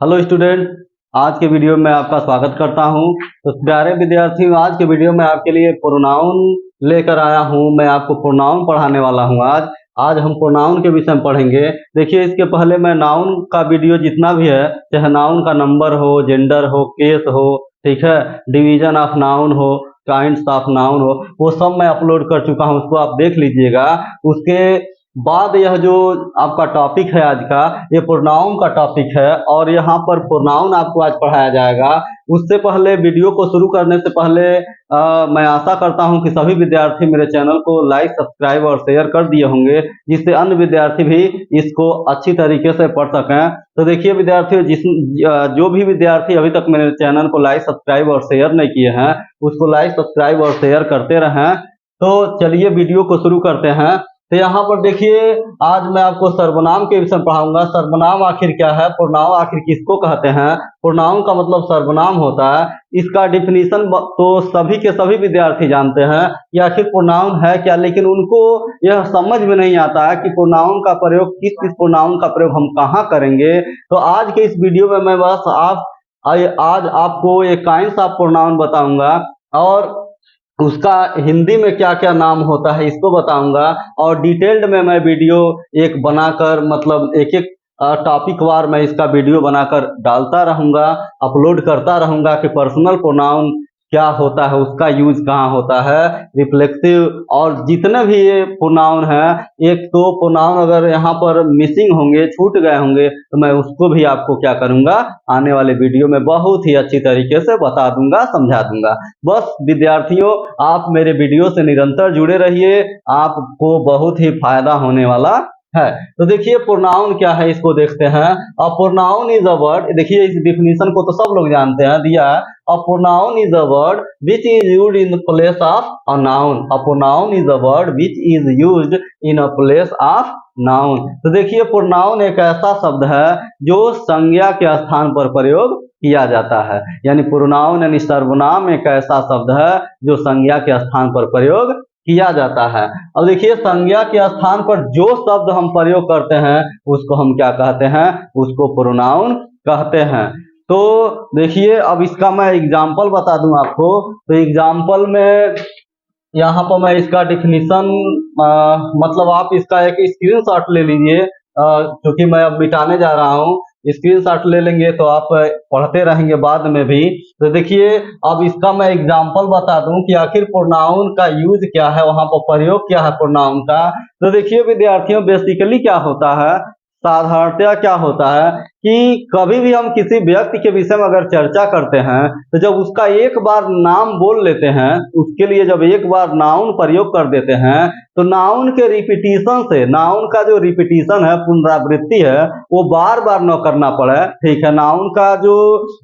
Hello student, आज के video में आपका स्वागत करता हूं। तो प्यारे विद्यार्थियों, आज के वीडियो में आपके लिए प्रोनाउन लेकर आया हूं। मैं आपको प्रोनाउन पढ़ाने वाला हूं। आज हम प्रोनाउन के विषय में पढ़ेंगे। देखिए, इसके पहले मैं नाउन का वीडियो जितना भी है, चाहे नाउन का नंबर हो, जेंडर हो, केस हो, ठीक है, डिवीजन ऑफ नाउन हो, काइंड्स ऑफ नाउन हो, वो सब मैं अपलोड कर चुका हूं। उसको आप देख लीजिएगा। उसके बाद यह जो आपका टॉपिक है आज का, ये प्रोनाउन का टॉपिक है और यहाँ पर प्रोनाउन आपको आज पढ़ाया जाएगा। उससे पहले, वीडियो को शुरू करने से पहले मैं आशा करता हूं कि सभी विद्यार्थी मेरे चैनल को लाइक, सब्सक्राइब और शेयर कर दिए होंगे, जिससे अन्य विद्यार्थी भी इसको अच्छी तरीके से पढ़ सकें। तो देखिए विद्यार्थियों, जो भी विद्यार्थी अभी तक मेरे चैनल को लाइक, सब्सक्राइब और शेयर नहीं किए हैं, उसको लाइक, सब्सक्राइब और शेयर करते रहें। तो चलिए वीडियो को शुरू करते हैं। तो यहाँ पर देखिए, आज मैं आपको सर्वनाम के विषय में पढ़ाऊंगा। सर्वनाम आखिर क्या है, प्रोनाउन आखिर किसको कहते हैं। प्रोनाउन का मतलब सर्वनाम होता है। इसका डिफिनीशन तो सभी के सभी विद्यार्थी जानते हैं कि आखिर प्रोनाउन है क्या, लेकिन उनको यह समझ में नहीं आता है कि प्रोनाउन का प्रयोग किस प्रोनाउन का प्रयोग हम कहाँ करेंगे। तो आज के इस वीडियो में मैं बस आज आपको एक काइंड्स ऑफ प्रोनाउन बताऊंगा और उसका हिंदी में क्या क्या नाम होता है इसको बताऊंगा। और डिटेल्ड में मैं वीडियो एक बनाकर, मतलब एक एक टॉपिक वार मैं इसका वीडियो बनाकर डालता रहूंगा, अपलोड करता रहूंगा कि पर्सनल प्रोनाउन क्या होता है, उसका यूज कहाँ होता है, रिफ्लेक्सिव और जितने भी ये प्रोनाउन है। एक तो प्रोनाउन अगर यहाँ पर मिसिंग होंगे, छूट गए होंगे, तो मैं उसको भी आपको क्या करूंगा, आने वाले वीडियो में बहुत ही अच्छी तरीके से बता दूंगा, समझा दूंगा। बस विद्यार्थियों, आप मेरे वीडियो से निरंतर जुड़े रहिए, आपको बहुत ही फायदा होने वाला है। तो देखिए प्रोनाउन क्या है, इसको देखते हैं। A pronoun is a word, देखिए इस डिफिनीशन को तो सब लोग जानते हैं, दिया है। A pronoun is a word which is used in place of a noun. A pronoun is a word which is used in a place of noun. तो देखिए प्रोनाउन एक ऐसा शब्द है जो संज्ञा के स्थान पर प्रयोग किया जाता है। यानी प्रोनाउन यानी सर्वनाम एक ऐसा शब्द है जो संज्ञा के स्थान पर प्रयोग किया जाता है। अब देखिए, संज्ञा के स्थान पर जो शब्द हम प्रयोग करते हैं उसको हम क्या कहते हैं, उसको प्रोनाउन कहते हैं। तो देखिए, अब इसका मैं एग्जाम्पल बता दूं आपको। तो एग्जाम्पल में यहाँ पर मैं इसका डिफिनीशन, मतलब आप इसका एक स्क्रीनशॉट ले लीजिए, क्योंकि मैं अब मिटाने जा रहा हूँ। स्क्रीनशॉट ले लेंगे तो आप पढ़ते रहेंगे बाद में भी। तो देखिए, अब इसका मैं एग्जांपल बता दूं कि आखिर प्रोनाउन का यूज क्या है, वहां पर प्रयोग क्या है प्रोनाउन का। तो देखिए विद्यार्थियों, बेसिकली क्या होता है, साधारणतया क्या होता है कि कभी भी हम किसी व्यक्ति के विषय में अगर चर्चा करते हैं, तो जब उसका एक बार नाम बोल लेते हैं, उसके लिए जब एक बार नाउन प्रयोग कर देते हैं, तो नाउन के रिपीटिशन से, नाउन का जो रिपीटिशन है, पुनरावृत्ति है, वो बार बार न करना पड़े। ठीक है, नाउन का जो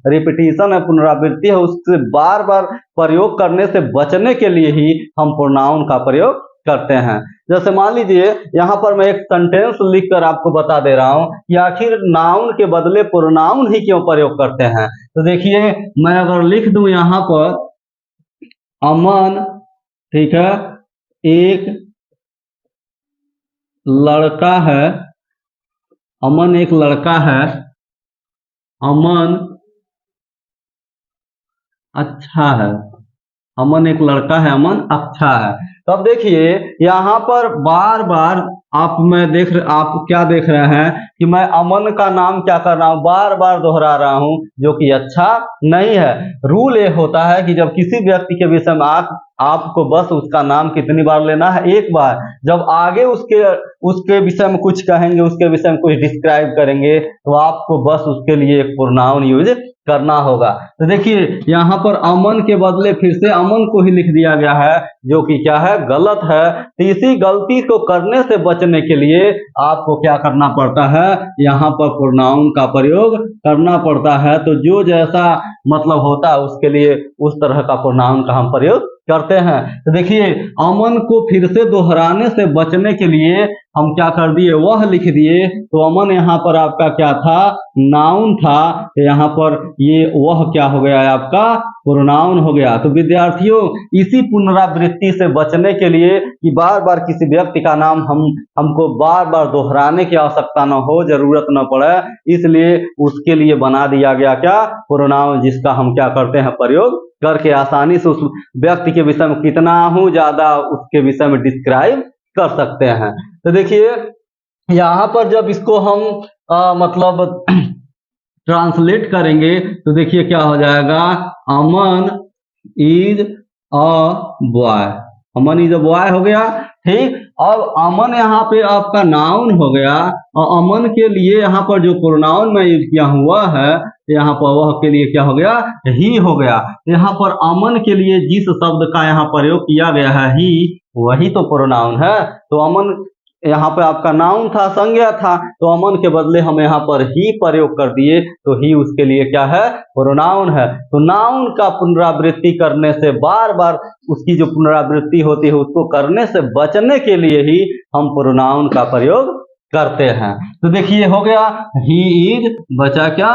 रिपीटिशन है, पुनरावृत्ति है, उससे बार बार प्रयोग करने से बचने के लिए ही हम प्रोनाउन का प्रयोग करते हैं। जैसे मान लीजिए, यहाँ पर मैं एक सेंटेंस लिखकर आपको बता दे रहा हूँ कि आखिर नाउन के बदले प्रोनाउन ही क्यों प्रयोग करते हैं। तो देखिए, मैं अगर लिख दूं यहाँ पर अमन, ठीक है, एक लड़का है, अमन एक लड़का है, अमन अच्छा है, अमन एक लड़का है, अमन अच्छा है। तो अब देखिए, यहाँ पर बार बार आप क्या देख रहे हैं कि मैं अमन का नाम क्या कर रहा हूँ, बार बार दोहरा रहा हूँ, जो कि अच्छा नहीं है। रूल ये होता है कि जब किसी व्यक्ति के विषय में आपको बस उसका नाम कितनी बार लेना है, एक बार। जब आगे उसके विषय में कुछ कहेंगे, उसके विषय में कुछ डिस्क्राइब करेंगे, तो आपको बस उसके लिए एक प्रोनाउन यूज करना होगा। तो देखिए, यहाँ पर अमन के बदले फिर से अमन को ही लिख दिया गया है, जो कि क्या है, गलत है। तो इसी गलती को करने से बचने के लिए आपको क्या करना पड़ता है, यहाँ पर प्रोनाउन का प्रयोग करना पड़ता है। तो जो जैसा मतलब होता है उसके लिए उस तरह का प्रोनाउन का हम प्रयोग करते हैं। तो देखिए, अमन को फिर से दोहराने से बचने के लिए हम क्या कर दिए, वह लिख दिए। तो अमन यहाँ पर आपका क्या था, नाउन था। यहाँ पर ये वह क्या हो गया है आपका, प्रोनाउन हो गया। तो विद्यार्थियों, इसी पुनरावृत्ति से बचने के लिए कि बार बार किसी व्यक्ति का नाम हमको बार बार दोहराने की आवश्यकता न हो, जरूरत न पड़े, इसलिए उसके लिए बना दिया गया क्या, प्रोनाउन, जिसका हम क्या करते हैं, प्रयोग करके आसानी से उस व्यक्ति के विषय में कितना हूं ज्यादा उसके विषय में डिस्क्राइब कर सकते हैं। तो देखिए यहाँ पर जब इसको हम मतलब ट्रांसलेट करेंगे तो देखिए क्या हो जाएगा, Aman is a boy, Aman is a boy हो गया। ठीक, अब अमन यहाँ पे आपका नाउन हो गया और अमन के लिए यहाँ पर जो प्रोनाउन मैं यूज किया हुआ है, यहाँ पर वह के लिए क्या हो गया, ही हो गया। यहाँ पर अमन के लिए जिस शब्द का यहाँ प्रयोग किया गया है ही, वही तो प्रोनाउन है। तो अमन यहाँ पे आपका नाउन था, संज्ञा था, तो अमन के बदले हम यहाँ पर ही प्रयोग कर दिए, तो ही उसके लिए क्या है, प्रोनाउन है। तो नाउन का पुनरावृत्ति करने से, बार बार उसकी जो पुनरावृत्ति होती है उसको करने से बचने के लिए ही हम प्रोनाउन का प्रयोग करते हैं। तो देखिए हो गया ही इज, बचा क्या,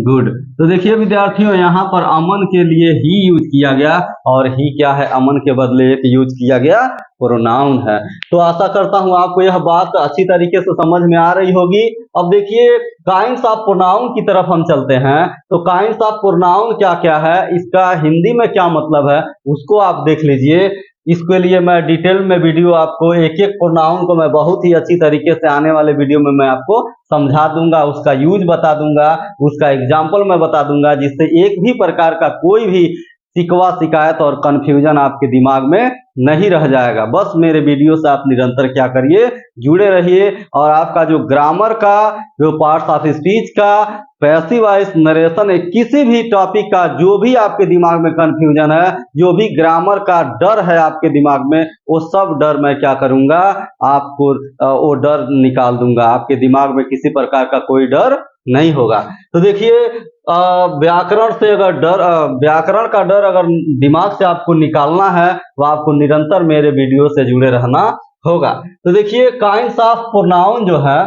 गुड। तो देखिए विद्यार्थियों, यहाँ पर अमन के लिए ही यूज किया गया और ही क्या है, अमन के बदले एक यूज किया गया प्रोनाउन है। तो आशा करता हूं आपको यह बात अच्छी तरीके से समझ में आ रही होगी। अब देखिए काइंड्स ऑफ प्रोनाउन की तरफ हम चलते हैं। तो काइंड्स ऑफ प्रोनाउन क्या क्या है, इसका हिंदी में क्या मतलब है, उसको आप देख लीजिए। इसके लिए मैं डिटेल में वीडियो आपको एक एक प्रोनाउन को मैं बहुत ही अच्छी तरीके से आने वाले वीडियो में मैं आपको समझा दूंगा, उसका यूज बता दूंगा, उसका एग्जाम्पल मैं बता दूंगा, जिससे एक भी प्रकार का कोई भी शिकवा, शिकायत और कंफ्यूजन आपके दिमाग में नहीं रह जाएगा। बस मेरे वीडियो से आप निरंतर क्या करिए, जुड़े रहिए और आपका जो ग्रामर का, जो पार्ट्स ऑफ स्पीच का, पैसिव वॉइस नरेशन, किसी भी टॉपिक का जो भी आपके दिमाग में कंफ्यूजन है, जो भी ग्रामर का डर है आपके दिमाग में, वो सब डर मैं क्या करूंगा, आपको वो डर निकाल दूंगा। आपके दिमाग में किसी प्रकार का कोई डर नहीं होगा। तो देखिए व्याकरण से अगर डर, व्याकरण का डर अगर दिमाग से आपको निकालना है तो आपको निरंतर मेरे वीडियो से जुड़े रहना होगा। तो देखिए काइंड्स ऑफ प्रोनाउन जो है,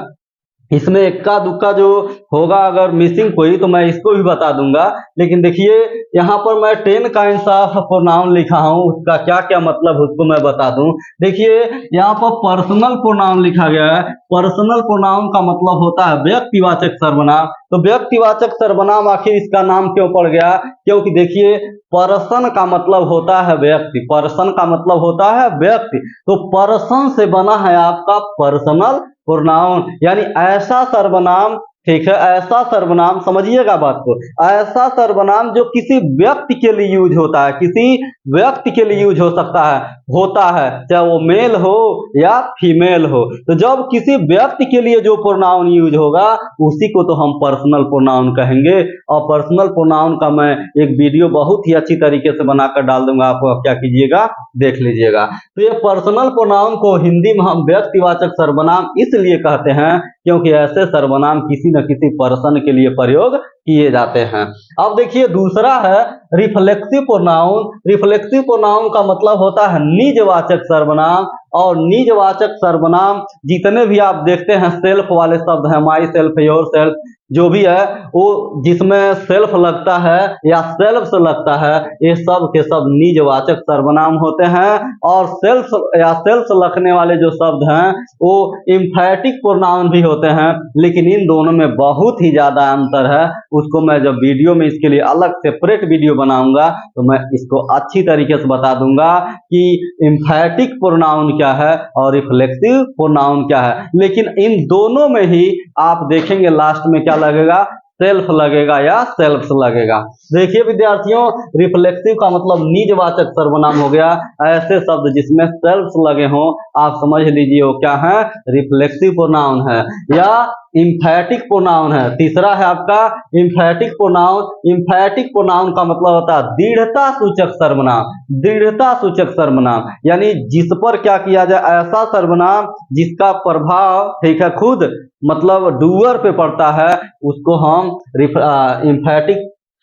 इसमें इक्का दुक्का जो होगा अगर मिसिंग कोई, तो मैं इसको भी बता दूंगा। लेकिन देखिए यहाँ पर मैं 10 काइंड्स ऑफ प्रोनाउन लिखा हूँ, उसका क्या क्या मतलब उसको मैं बता दूं। देखिए यहाँ पर पर्सनल प्रोनाउन लिखा गया है। पर्सनल प्रोनाउन का मतलब होता है व्यक्तिवाचक सर्वनाम। तो व्यक्तिवाचक सर्वनाम आखिर इसका नाम क्यों पड़ गया, क्योंकि देखिए पर्सन का मतलब होता है व्यक्ति, पर्सन का मतलब होता है व्यक्ति, तो पर्सन से बना है आपका पर्सनल प्रोनाउन, यानी ऐसा सर्वनाम, ठीक है, ऐसा सर्वनाम, समझिएगा बात को, ऐसा सर्वनाम जो किसी व्यक्ति के लिए यूज होता है, किसी व्यक्ति के लिए यूज हो सकता है, होता है, चाहे वो मेल हो या फीमेल हो। तो जब किसी व्यक्ति के लिए जो प्रोनाउन यूज होगा उसी को तो हम पर्सनल प्रोनाउन कहेंगे। और पर्सनल प्रोनाउन का मैं एक वीडियो बहुत ही अच्छी तरीके से बनाकर डाल दूंगा, आप क्या कीजिएगा, देख लीजिएगा। तो ये पर्सनल प्रोनाउन को हिंदी में हम व्यक्तिवाचक सर्वनाम इसलिए कहते हैं क्योंकि ऐसे सर्वनाम किसी न किसी पर्सन के लिए प्रयोग किए जाते हैं। अब देखिए दूसरा है रिफ्लेक्सिव प्रोनाउन। रिफ्लेक्सिव प्रोनाउन का मतलब होता है निजवाचक सर्वनाम। और निजवाचक सर्वनाम जितने भी आप देखते हैं सेल्फ वाले शब्द हैं, माई सेल्फ, योर सेल्फ, जो भी है वो जिसमें सेल्फ लगता है या सेल्फ से लगता है, ये सब के सब निजवाचक सर्वनाम होते हैं। और सेल्फ या सेल्फ लगने वाले जो शब्द हैं वो एम्फैटिक प्रोनाउन भी होते हैं, लेकिन इन दोनों में बहुत ही ज्यादा अंतर है। उसको मैं जब वीडियो में इसके लिए अलग सेपरेट वीडियो बनाऊंगा तो मैं इसको अच्छी तरीके से बता दूंगा कि एम्फैटिक प्रोनाउन क्या है और रिफ्लेक्सिव प्रोनाउन क्या है। लेकिन इन दोनों में ही आप देखेंगे लास्ट में क्या लगेगा, सेल्फ लगेगा या सेल्फ्स लगेगा। देखिए विद्यार्थियों, रिफ्लेक्सिव का मतलब निजवाचक सर्वनाम हो गया, ऐसे शब्द जिसमें सेल्फ्स लगे हों, आप समझ लीजिए वो क्या है, रिफ्लेक्सिव प्रोनाउन है या एम्फैटिक प्रोनाउन है। तीसरा है आपका एम्फैटिक प्रोनाउन। एम्फैटिक प्रोनाउन का मतलब होता है दृढ़ता सूचक सर्वनाम। दृढ़ता सूचक सर्वनाम यानी जिस पर क्या किया जाए, ऐसा सर्वनाम जिसका प्रभाव, ठीक है, खुद मतलब डूअर पे पड़ता है, उसको हम एम्फैटिक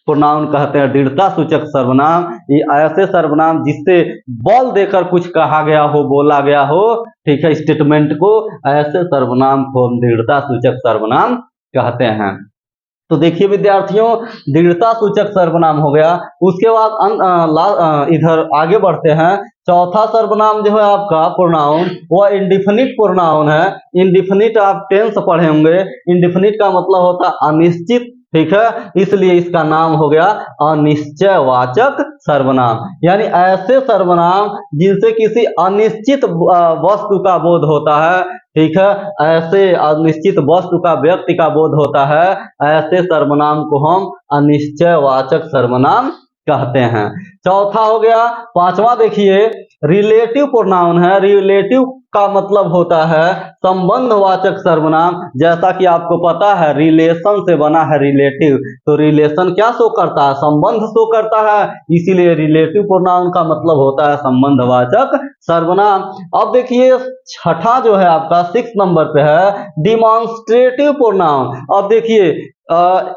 प्रोनाउन कहते हैं दृढ़ता सूचक सर्वनाम। ये ऐसे सर्वनाम जिससे बल देकर कुछ कहा गया हो, बोला गया हो, ठीक है, स्टेटमेंट को, ऐसे सर्वनाम को हम दृढ़ता सूचक सर्वनाम कहते हैं। तो देखिए विद्यार्थियों, दृढ़ता सूचक सर्वनाम हो गया। उसके बाद इधर आगे बढ़ते हैं। चौथा सर्वनाम जो है आपका प्रोनाउन, वह इंडिफिनिट प्रोनाउन है। इंडिफिनिट आप टेंस पढ़े होंगे। इंडिफिनिट का मतलब होता है अनिश्चित, ठीक है, इसलिए इसका नाम हो गया अनिश्चयवाचक सर्वनाम। यानी ऐसे सर्वनाम जिनसे किसी अनिश्चित वस्तु का बोध होता है, ठीक है, ऐसे अनिश्चित वस्तु का, व्यक्ति का बोध होता है, ऐसे सर्वनाम को हम अनिश्चयवाचक सर्वनाम कहते हैं। चौथा हो गया। पांचवा देखिए, रिलेटिव प्रोनाउन है। रिलेटिव का मतलब होता है संबंधवाचक सर्वनाम। जैसा कि आपको पता है रिलेशन से बना है रिलेटिव, तो रिलेशन क्या शो करता है? संबंध शो करता है, इसीलिए रिलेटिव प्रोनाउन का मतलब होता है संबंधवाचक सर्वनाम। अब देखिए छठा जो है आपका 6 नंबर पे है डिमॉन्स्ट्रेटिव प्रोनाउन। अब देखिए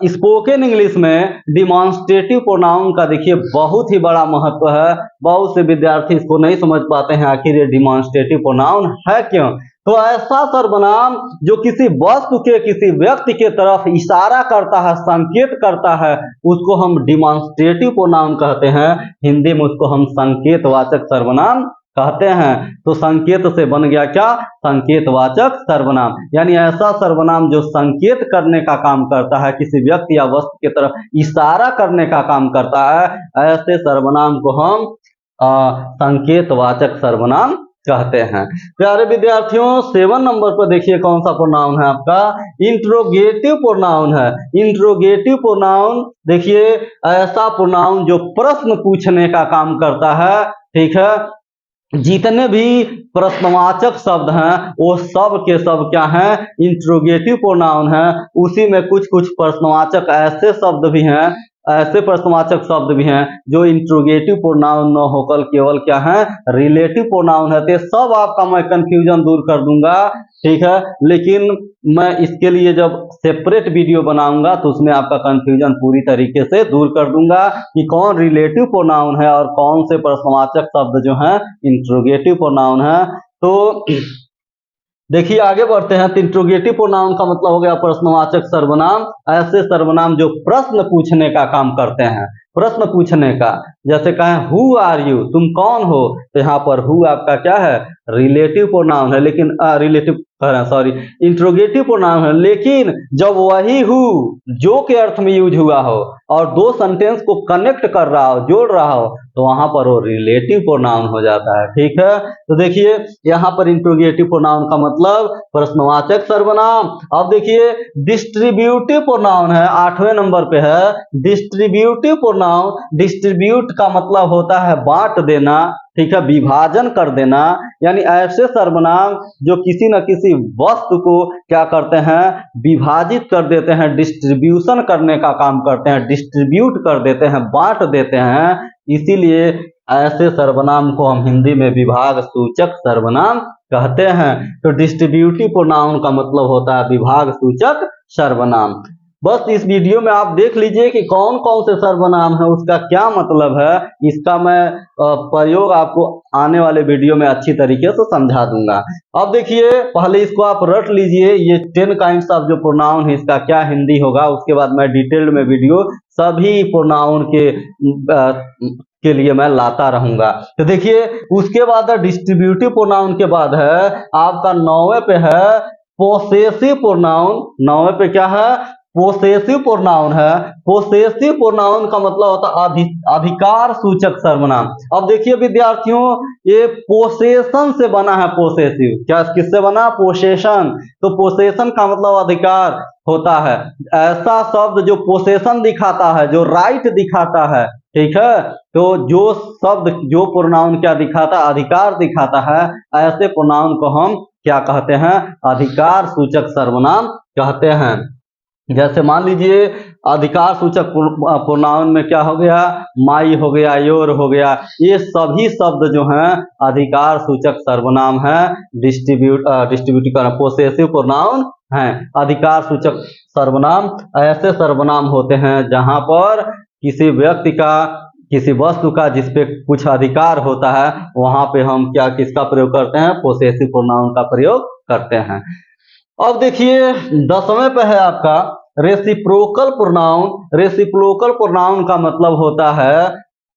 स्पोकन इंग्लिश में डिमॉन्स्ट्रेटिव प्रोनाउन का देखिए बहुत ही बड़ा महत्व है। बहुत से विद्यार्थी इसको नहीं समझ पाते हैं, आखिर ये डिमॉन्स्ट्रेटिव प्रोनाउन है क्यों। तो ऐसा सर्वनाम जो किसी वस्तु के, किसी व्यक्ति के तरफ इशारा करता है, संकेत करता है, उसको हम डिमॉन्स्ट्रेटिव प्रोनाउन कहते हैं। हिंदी में उसको हम संकेतवाचक सर्वनाम कहते हैं। तो संकेत से बन गया क्या? संकेतवाचक सर्वनाम। यानी ऐसा सर्वनाम जो संकेत करने का काम करता है, किसी व्यक्ति या वस्तु की तरफ इशारा करने का काम करता है, ऐसे सर्वनाम को हम संकेतवाचक सर्वनाम कहते हैं। प्यारे विद्यार्थियों 7 नंबर पर देखिए कौन सा प्रोनाउन है आपका? इंट्रोगेटिव प्रोनाउन है। इंट्रोगेटिव प्रोनाउन देखिए ऐसा प्रोनाउन जो प्रश्न पूछने का काम करता है, ठीक है। जितने भी प्रश्नवाचक शब्द हैं वो सब के सब क्या हैं? इंट्रोगेटिव प्रोनाउन है। उसी में कुछ कुछ प्रश्नवाचक ऐसे शब्द भी हैं, ऐसे प्रश्नवाचक शब्द भी हैं जो इंट्रोगेटिव प्रोनाउन न होकर केवल क्या है? रिलेटिव प्रोनाउन है। तो सब आपका मैं कंफ्यूजन दूर कर दूंगा, ठीक है। लेकिन मैं इसके लिए जब सेपरेट वीडियो बनाऊंगा तो उसमें आपका कंफ्यूजन पूरी तरीके से दूर कर दूंगा कि कौन रिलेटिव प्रोनाउन है और कौन से प्रश्नवाचक शब्द जो हैं इंट्रोगेटिव प्रोनाउन है। तो देखिए आगे बढ़ते हैं। तो इंट्रोगेटिव प्रोनाउन का मतलब हो गया प्रश्नवाचक सर्वनाम। ऐसे सर्वनाम जो प्रश्न पूछने का काम करते हैं, प्रश्न पूछने का। जैसे कहें हु आर यू, तुम कौन हो, तो यहाँ पर हु आपका क्या है? रिलेटिव प्रोनाउन है। लेकिन इंट्रोगेटिव प्रोनाउन है, लेकिन जब वही हु जो के अर्थ में यूज हुआ हो और दो सेंटेंस को कनेक्ट कर रहा हो, जोड़ रहा हो, तो वहां पर वो रिलेटिव प्रोनाउन हो जाता है, ठीक है। तो देखिए यहाँ पर इंट्रोगेटिव प्रोनाउन का मतलब प्रश्नवाचक सर्वनाम। अब देखिए डिस्ट्रीब्यूटिव प्रोनाउन है, 8वें नंबर पे है डिस्ट्रीब्यूटिव प्रोनाउन। डिस्ट्रीब्यूट का मतलब होता है बांट देना, ठीक है, विभाजन कर देना। यानी ऐसे सर्वनाम जो किसी न किसी वस्तु को क्या करते हैं? विभाजित कर देते हैं, डिस्ट्रीब्यूशन करने का काम करते हैं, डिस्ट्रीब्यूट कर देते हैं, बांट देते हैं। इसीलिए ऐसे सर्वनाम को हम हिंदी में विभाग सूचक सर्वनाम कहते हैं। तो डिस्ट्रीब्यूटिव प्रोनाउन का मतलब होता है विभाग सूचक सर्वनाम। बस इस वीडियो में आप देख लीजिए कि कौन कौन से सर्वनाम है, उसका क्या मतलब है। इसका मैं प्रयोग आपको आने वाले वीडियो में अच्छी तरीके से समझा दूंगा। अब देखिए पहले इसको आप रट लीजिए, ये 10 काइंड्स ऑफ जो प्रोनाउन है इसका क्या हिंदी होगा। उसके बाद मैं डिटेल्ड में वीडियो सभी प्रोनाउन के लिए मैं लाता रहूंगा। तो देखिए उसके बाद डिस्ट्रीब्यूटिव प्रोनाउन के बाद है आपका 9वें पे है पोसेसिव प्रोनाउन। 9वें पे क्या है? पोसेसिव प्रोनाउन है। पोसेसिव प्रोनाउन का मतलब होता है अधिकार सूचक सर्वनाम। अब देखिए विद्यार्थियों ये पोसेशन से बना है। पोसेसिव क्या किससे बना? पोसेशन। तो पोसेशन का मतलब अधिकार होता है। ऐसा शब्द जो पोसेशन दिखाता है, जो राइट दिखाता है, ठीक है। तो जो शब्द, जो प्रोनाउन क्या दिखाता है? अधिकार दिखाता है। ऐसे प्रोनाउन को हम क्या कहते हैं? अधिकार सूचक सर्वनाम कहते हैं। जैसे मान लीजिए अधिकार सूचक प्रोनाउन में क्या हो गया? माई हो गया, योर हो गया, ये सभी शब्द जो हैं अधिकार सूचक सर्वनाम है। डिस्ट्रीब्यूटिव पोसेसिव प्रोनाउन हैं। अधिकार सूचक सर्वनाम ऐसे सर्वनाम होते हैं जहां पर किसी व्यक्ति का, किसी वस्तु का जिस पे कुछ अधिकार होता है, वहां पे हम क्या किसका प्रयोग करते हैं? पोसेसिव प्रोनाउन का प्रयोग करते हैं। अब देखिए 10वें पे है आपका रेसिप्रोकल प्रोनाउन। रेसिप्रोकल प्रोनाउन का मतलब होता है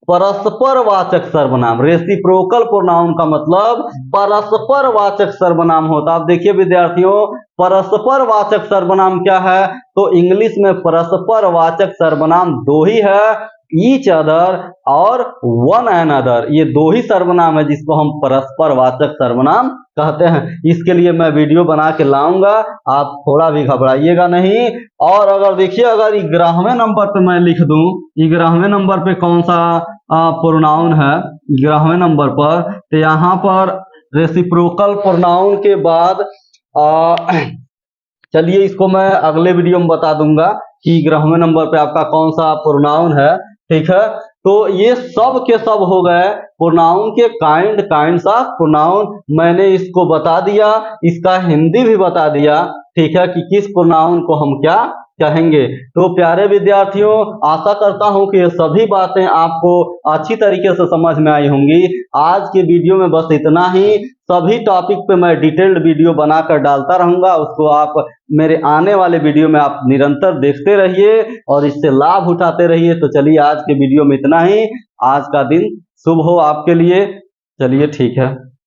परस्परवाचक सर्वनाम। रेसिप्रोकल प्रोनाउन का मतलब परस्परवाचक सर्वनाम होता है। अब देखिए विद्यार्थियों, परस्परवाचक सर्वनाम क्या है? तो इंग्लिश में परस्परवाचक सर्वनाम दो ही है, ईच अदर और वन एंड अदर। ये दो ही सर्वनाम है जिसको हम परस्परवाचक सर्वनाम कहते हैं। इसके लिए मैं वीडियो बना के लाऊंगा, आप थोड़ा भी घबराइएगा नहीं। और अगर देखिए, अगर 11वें नंबर पे मैं लिख दूं, 11वें नंबर पे कौन सा प्रोनाउन है 11वें नंबर पर, तो यहाँ पर रेसिप्रोकल प्रोनाउन के बाद चलिए इसको मैं अगले वीडियो में बता दूंगा कि 11वें नंबर पे आपका कौन सा प्रोनाउन है। ठीक है, तो ये सब के सब हो गए प्रोनाउन के काइंड्स ऑफ प्रोनाउन। मैंने इसको बता दिया, इसका हिंदी भी बता दिया, ठीक है, कि किस प्रोनाउन को हम क्या कहेंगे। तो प्यारे विद्यार्थियों, आशा करता हूं कि ये सभी बातें आपको अच्छी तरीके से समझ में आई होंगी। आज के वीडियो में बस इतना ही। सभी टॉपिक पे मैं डिटेल्ड वीडियो बनाकर डालता रहूंगा, उसको आप मेरे आने वाले वीडियो में आप निरंतर देखते रहिए और इससे लाभ उठाते रहिए। तो चलिए आज के वीडियो में इतना ही। आज का दिन शुभ हो आपके लिए। चलिए ठीक है।